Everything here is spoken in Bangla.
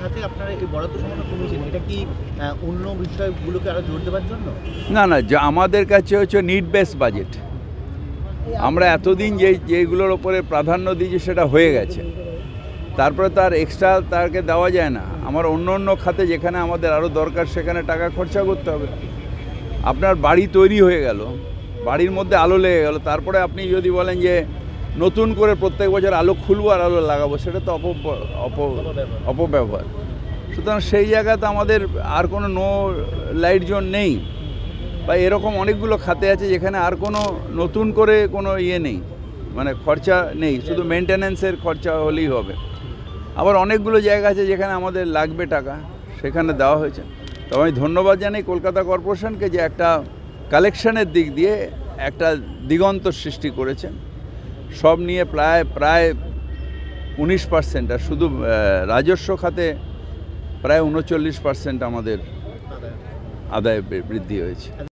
খাতে আপনারা এই বরাদ্দ সামান্য কমিয়েছেন, এটা কি অন্য বিষয়গুলোকে আরো জোর দেওয়ার জন্য? না না, যা আমাদের কাছে হচ্ছে নিড বেস বাজেট। আমরা এতদিন যেগুলোর ওপরে প্রাধান্য দিয়েছি সেটা হয়ে গেছে, তারপরে তার এক্সট্রা তাকে দেওয়া যায় না। আমার অন্য অন্য খাতে যেখানে আমাদের আরও দরকার সেখানে টাকা খরচা করতে হবে। আপনার বাড়ি তৈরি হয়ে গেল, বাড়ির মধ্যে আলো লেগে গেল, তারপরে আপনি যদি বলেন যে নতুন করে প্রত্যেক বছর আলো খুলবো আর আলো লাগাবো, সেটা তো অপব্যবহার। সুতরাং সেই জায়গাতে আমাদের আর কোনো নো লাইট জোন নেই, বা এরকম অনেকগুলো খাতে আছে যেখানে আর কোনো নতুন করে কোনো ইয়ে নেই, মানে খরচা নেই, শুধু মেনটেন্যান্সের খরচা হলেই হবে। আবার অনেকগুলো জায়গা আছে যেখানে আমাদের লাগবে টাকা, সেখানে দেওয়া হয়েছে। তবে আমি ধন্যবাদ জানাই কলকাতা কর্পোরেশনকে যে একটা কালেকশনের দিক দিয়ে একটা দিগন্ত সৃষ্টি করেছেন। সব নিয়ে প্রায় 19%, আর শুধু রাজস্ব খাতে প্রায় 39% আমাদের আদায় বৃদ্ধি হয়েছে।